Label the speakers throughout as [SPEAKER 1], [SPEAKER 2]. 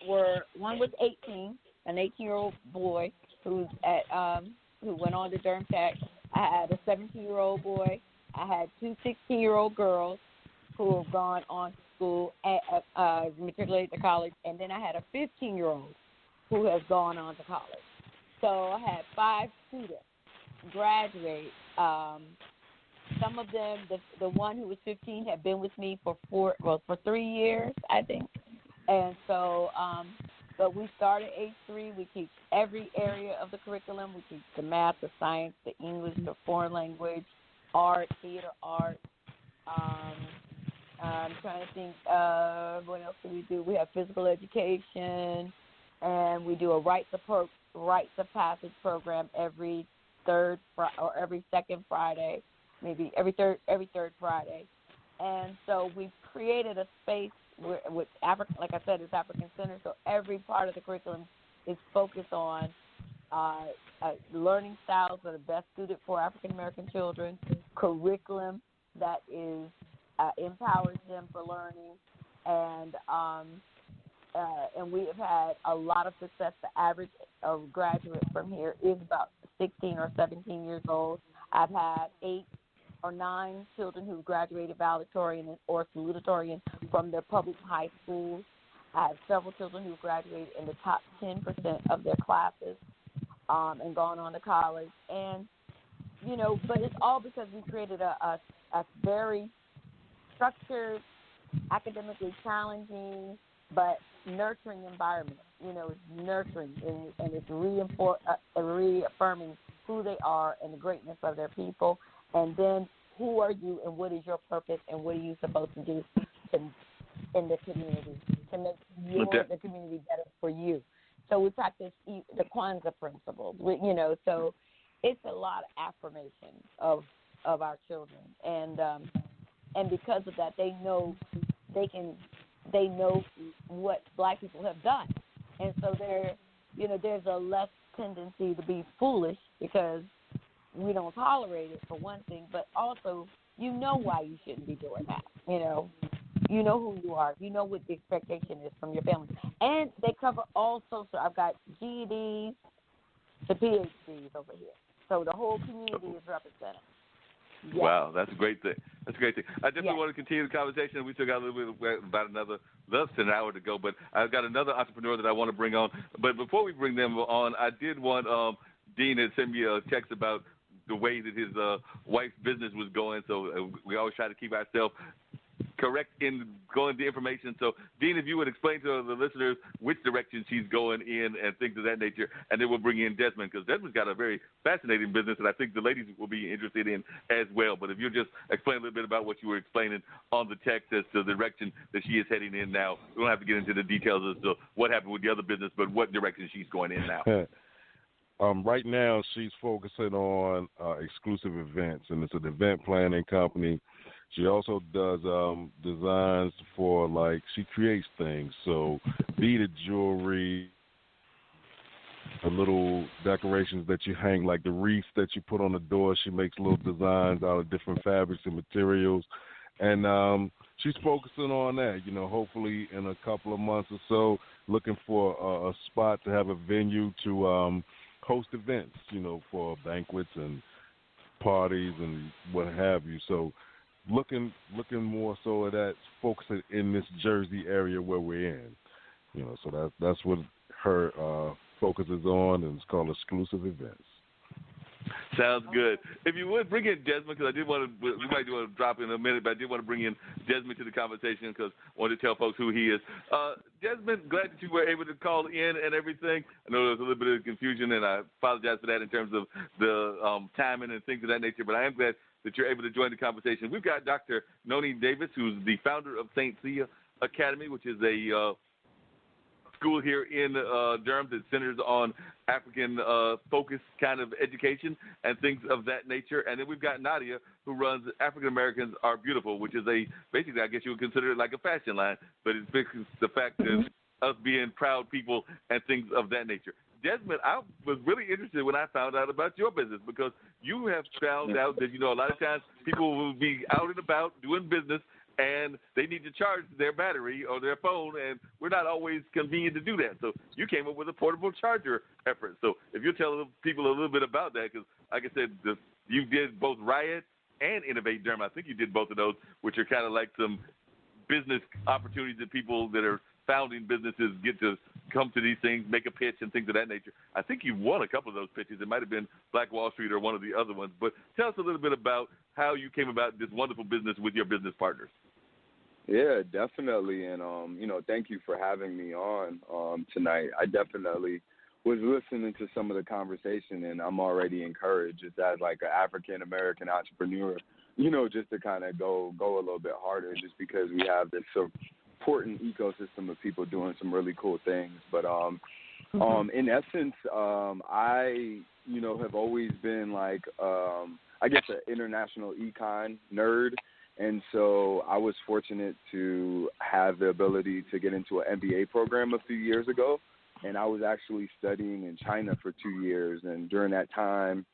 [SPEAKER 1] one was 18, an 18-year-old boy who went on to Durham Tech. I had a 17-year-old boy. I had two 16-year-old girls who have gone on to school, matriculated to college, and then I had a 15-year-old who has gone on to college. So I had 5 students graduate. Some of them, the one who was 15 had been with me for 3 years, I think. And so, but we started age 3. We teach every area of the curriculum. We teach the math, the science, the English, the foreign language, art, theater art. I'm trying to think, what else do we do? We have physical education, and we do a Rite the Passage program every second Friday, maybe every third Friday. And so we've created a space with African, like I said, it's African Center. So every part of the curriculum is focused on learning styles that are best suited for African American children, curriculum that is empowers them for learning, and we have had a lot of success. The average graduate from here is about 16 or 17 years old. I've had 8 or 9 children who graduated valedictorian or salutatorian from their public high schools. I have several children who graduated in the top 10% of their classes and gone on to college. And, but it's all because we created a very structured, academically challenging, but nurturing environment. It's nurturing and it's reaffirming who they are and the greatness of their people. And then who are you and what is your purpose and what are you supposed to do in the community to make the community better for you. So we practice the Kwanzaa principles, so it's a lot of affirmation of our children. And because of that, they know what Black people have done. And so there's a less tendency to be foolish because we don't tolerate it, for one thing, but also why you shouldn't be doing that. You know who you are. You know what the expectation is from your family. And they cover all social. I've got GEDs to PhDs over here. So the whole community is represented. Yeah.
[SPEAKER 2] Wow, that's a great thing. I definitely want to continue the conversation. We still got a little bit, about less than an hour to go, but I've got another entrepreneur that I want to bring on. But before we bring them on, I did want Dean had sent me a text about the way that his wife's business was going. So we always try to keep ourselves correct in going the information. So, Dean, if you would explain to the listeners which direction she's going in and things of that nature, and then we'll bring in Desmond, because Desmond's got a very fascinating business, and I think the ladies will be interested in as well. But if you just explain a little bit about what you were explaining on the text as to the direction that she is heading in now. We don't have to get into the details as to what happened with the other business, but what direction she's going in now.
[SPEAKER 3] Right now, she's focusing on exclusive events, and it's an event planning company. She also does designs for, she creates things. So beaded jewelry, the little decorations that you hang, like the wreaths that you put on the door. She makes little designs out of different fabrics and materials. And she's focusing on that, hopefully in a couple of months or so, looking for a spot to have a venue to host events, for banquets and parties and what have you. So looking more so at that, focusing in this Jersey area where we're in. So that's what her focus is on, and it's called Exclusive Events.
[SPEAKER 2] Sounds good. If you would bring in Desmond, because we might want to drop in a minute, but I did want to bring in Desmond to the conversation because I wanted to tell folks who he is. Desmond, glad that you were able to call in and everything. I know there was a little bit of confusion, and I apologize for that in terms of the timing and things of that nature, but I am glad that you're able to join the conversation. We've got Dr. Daphne Davis, who's the founder of Sya Academy, which is a school here in Durham that centers on African-focused kind of education and things of that nature. And then we've got Nadia, who runs African Americans Are Beautiful, which is basically, I guess you would consider it like a fashion line, but it's the fact of us being proud people and things of that nature. Desmond, I was really interested when I found out about your business, because you have found out that, a lot of times people will be out and about doing business, and they need to charge their battery or their phone, and we're not always convenient to do that. So you came up with a portable charger effort. So if you tell people a little bit about that, because like I said, you did both Riot and Innovate Durham. I think you did both of those, which are kind of like some business opportunities that people that are founding businesses get to come to these things, make a pitch and things of that nature. I think you won a couple of those pitches. It might have been Black Wall Street or one of the other ones. But tell us a little bit about how you came about this wonderful business with your business partners.
[SPEAKER 4] Yeah, definitely. And, thank you for having me on tonight. I definitely was listening to some of the conversation, and I'm already encouraged just as like an African-American entrepreneur, just to kind of go a little bit harder just because we have this important ecosystem of people doing some really cool things. But in essence, I have always been like I guess an international econ nerd, and so I was fortunate to have the ability to get into an MBA program a few years ago, and I was actually studying in China for 2 years. And during that time,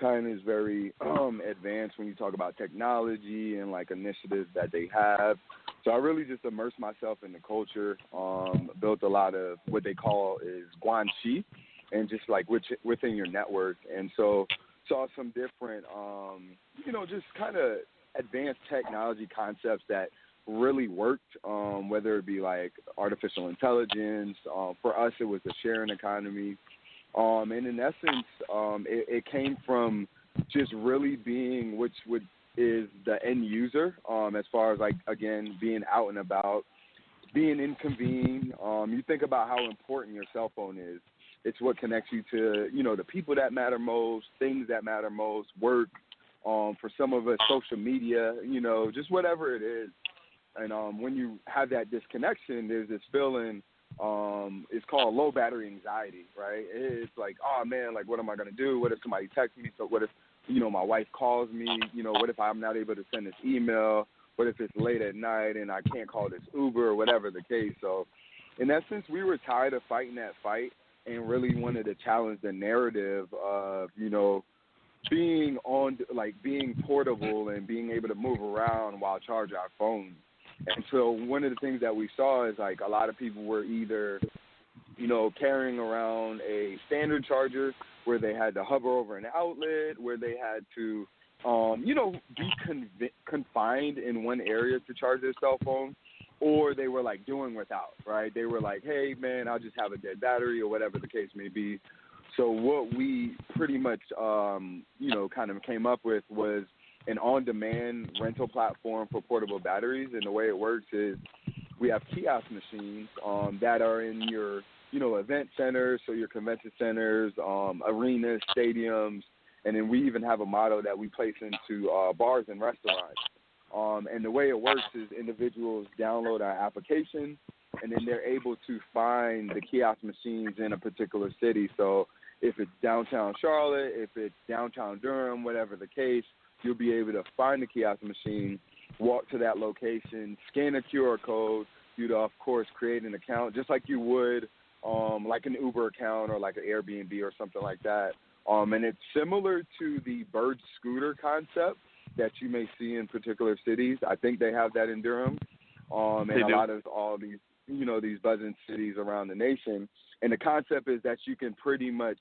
[SPEAKER 4] China is very advanced when you talk about technology and like initiatives that they have. So I really just immersed myself in the culture, built a lot of what they call is guanxi, and just like within your network. And so saw some different, just kind of advanced technology concepts that really worked, whether it be like artificial intelligence. For us, it was the sharing economy. And in essence, it came from just really being is the end user, as far as like, again, being out and about, being in convene. You think about how important your cell phone is. It's what connects you to, the people that matter most, things that matter most, work. For some of us, social media, just whatever it is. And when you have that disconnection, there's this feeling, it's called low battery anxiety, right? It's like, oh man, like what am I going to do? What if somebody texts me? So what if, my wife calls me? What if I'm not able to send this email? What if it's late at night and I can't call this Uber or whatever the case? So in essence, we were tired of fighting that fight and really wanted to challenge the narrative of, being portable and being able to move around while charging our phones. And so one of the things that we saw is like a lot of people were either, carrying around a standard charger where they had to hover over an outlet, where they had to, be confined in one area to charge their cell phone, or they were like doing without, right? They were like, hey man, I'll just have a dead battery or whatever the case may be. So what we pretty much, kind of came up with was an on-demand rental platform for portable batteries. And the way it works is we have kiosk machines that are in your, event centers, so your convention centers, arenas, stadiums, and then we even have a model that we place into bars and restaurants. And the way it works is individuals download our application, and then they're able to find the kiosk machines in a particular city. So if it's downtown Charlotte, if it's downtown Durham, whatever the case, you'll be able to find the kiosk machine, walk to that location, scan a QR code. You'd, of course, create an account just like you would like an Uber account or like an Airbnb or something like that. And it's similar to the Bird scooter concept that you may see in particular cities. I think they have that in Durham, and a lot of all these, these buzzing cities around the nation. And the concept is that you can pretty much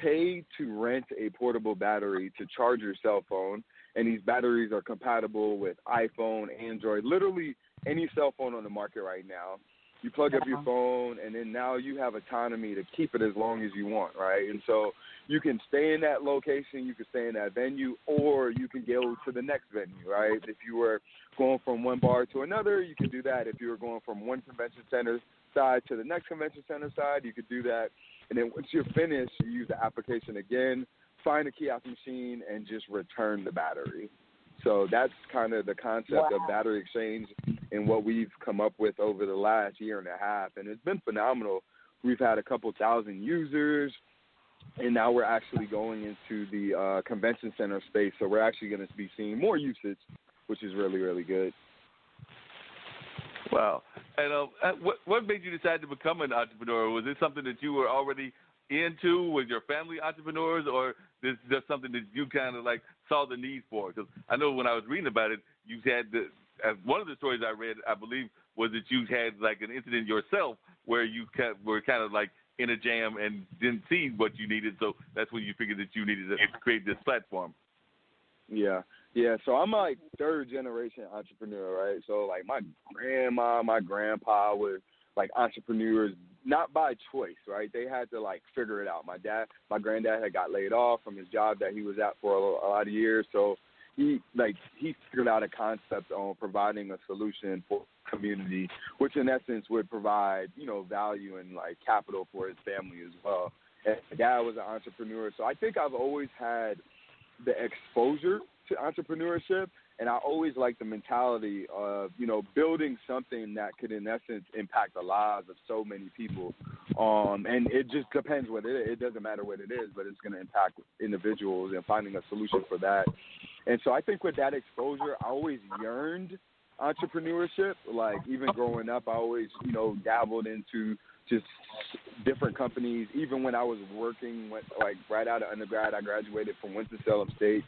[SPEAKER 4] pay to rent a portable battery to charge your cell phone, and these batteries are compatible with iPhone, Android, literally any cell phone on the market right now. You plug up your phone, and then now you have autonomy to keep it as long as you want, right? And so you can stay in that location, you can stay in that venue, or you can go to the next venue, right? If you were going from one bar to another, you could do that. If you were going from one convention center side to the next convention center side, you could do that. And then once you're finished, you use the application again, find a kiosk machine, and just return the battery. So that's kind of the concept of battery exchange and what we've come up with over the last year and a half. And it's been phenomenal. We've had a couple thousand users, and now we're actually going into the convention center space. So we're actually going to be seeing more usage, which is really, really good.
[SPEAKER 2] Wow. And what made you decide to become an entrepreneur? Was it something that you were already into? Was your family entrepreneurs, or is this something that you kind of like saw the need for? Because I know when I was reading about it, you had one of the stories I read, I believe, was that you had like an incident yourself where you were kind of like in a jam and didn't see what you needed, so that's when you figured that you needed to create this platform.
[SPEAKER 4] Yeah. So I'm like third generation entrepreneur, right? So like my grandma, my grandpa were like entrepreneurs, not by choice, right? They had to like figure it out. My granddad had got laid off from his job that he was at for a lot of years, so he figured out a concept on providing a solution for the community, which in essence would provide, value and like capital for his family as well. And my dad was an entrepreneur, so I think I've always had the exposure to entrepreneurship, and I always liked the mentality of, building something that could in essence impact the lives of so many people. And it just depends what it doesn't matter what it is, but it's going to impact individuals and finding a solution for that. And so I think with that exposure, I always yearned entrepreneurship. Like even growing up, I always, dabbled into just different companies. Even when I was working, like right out of undergrad, I graduated from State.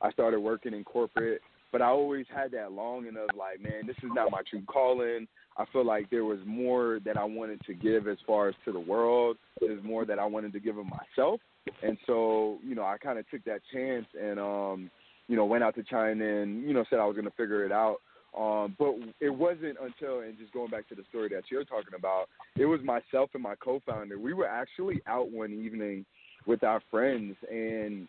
[SPEAKER 4] I started working in corporate, but I always had that longing of like, man, this is not my true calling. I feel like there was more that I wanted to give as far as to the world. There's more that I wanted to give of myself. And so, I kind of took that chance and, went out to China and, said I was going to figure it out. But it wasn't until, and just going back to the story that you're talking about, it was myself and my co-founder. We were actually out one evening with our friends, and,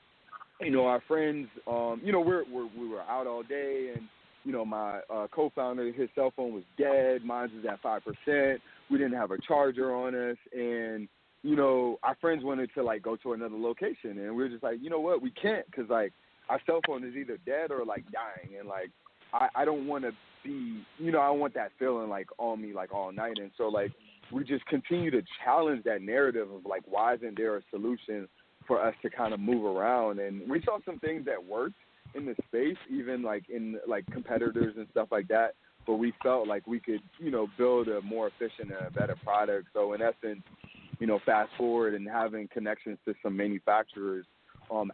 [SPEAKER 4] our friends, we were out all day, and, my co-founder, his cell phone was dead. Mine was at 5%. We didn't have a charger on us, and, our friends wanted to, like, go to another location, and we were just like, you know what, we can't, because, like, our cell phone is either dead or, like, dying, and, like, I don't want to be, I don't want that feeling, like, on me, like, all night. And so, like, we just continue to challenge that narrative of, like, why isn't there a solution for us to kind of move around? And we saw some things that worked in the space, even, like, in, like, competitors and stuff like that. But we felt like we could, build a more efficient and a better product. So, in essence, fast forward and having connections to some manufacturers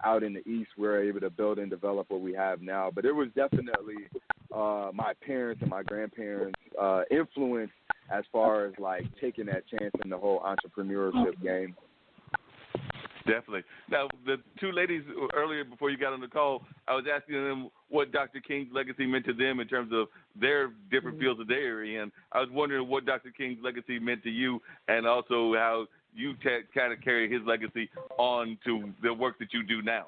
[SPEAKER 4] out in the East, we're able to build and develop what we have now. But it was definitely my parents and my grandparents' influence as far as, like, taking that chance in the whole entrepreneurship game.
[SPEAKER 2] Definitely. Now, the two ladies earlier before you got on the call, I was asking them what Dr. King's legacy meant to them in terms of their different fields that they're in. I was wondering what Dr. King's legacy meant to you, and also how you kind of carry his legacy on to the work that you do now.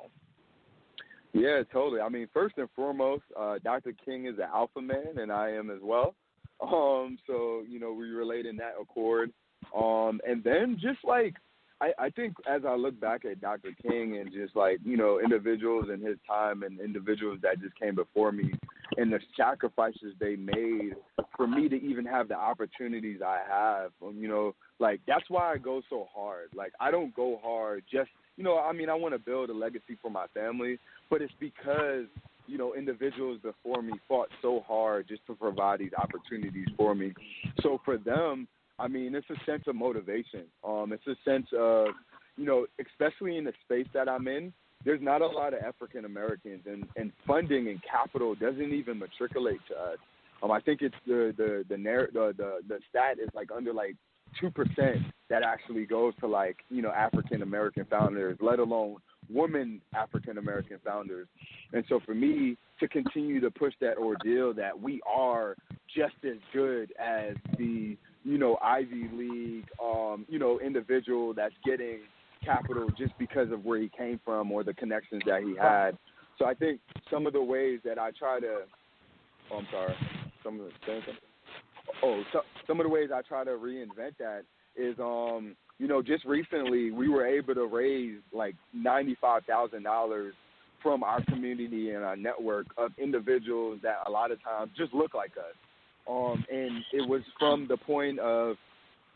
[SPEAKER 4] Yeah, totally. I mean, first and foremost, Dr. King is an alpha man, and I am as well. So, we relate in that accord. And then just, like, I think as I look back at Dr. King and just, like, individuals in his time and individuals that just came before me and the sacrifices they made for me to even have the opportunities I have, like, that's why I go so hard. Like, I don't go hard just, I want to build a legacy for my family, but it's because, individuals before me fought so hard just to provide these opportunities for me. So for them, it's a sense of motivation. It's a sense of, especially in the space that I'm in, there's not a lot of African Americans, and funding and capital doesn't even matriculate to us. I think it's the stat is like under like 2% that actually goes to, like, African American founders, let alone women African American founders. And so for me to continue to push that ordeal that we are just as good as the Ivy League, individual that's getting capital just because of where he came from or the connections that he had. So I think some of the ways that I try to, some of the ways I try to reinvent that is, just recently we were able to raise like $95,000 from our community and our network of individuals that a lot of times just look like us. And it was from the point of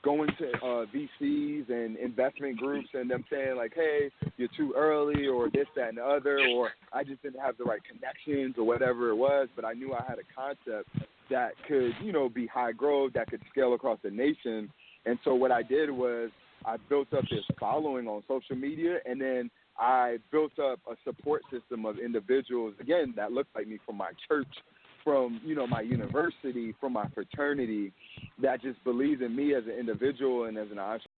[SPEAKER 4] going to VCs and investment groups and them saying like, hey, you're too early or this, that, and the other, or I just didn't have the right connections or whatever it was, but I knew I had a concept that could, be high growth, that could scale across the nation. And so what I did was I built up this following on social media, and then I built up a support system of individuals, again, that looked like me from my church, from, you know, my university, from my fraternity, that just believes in me as an individual and as an entrepreneur.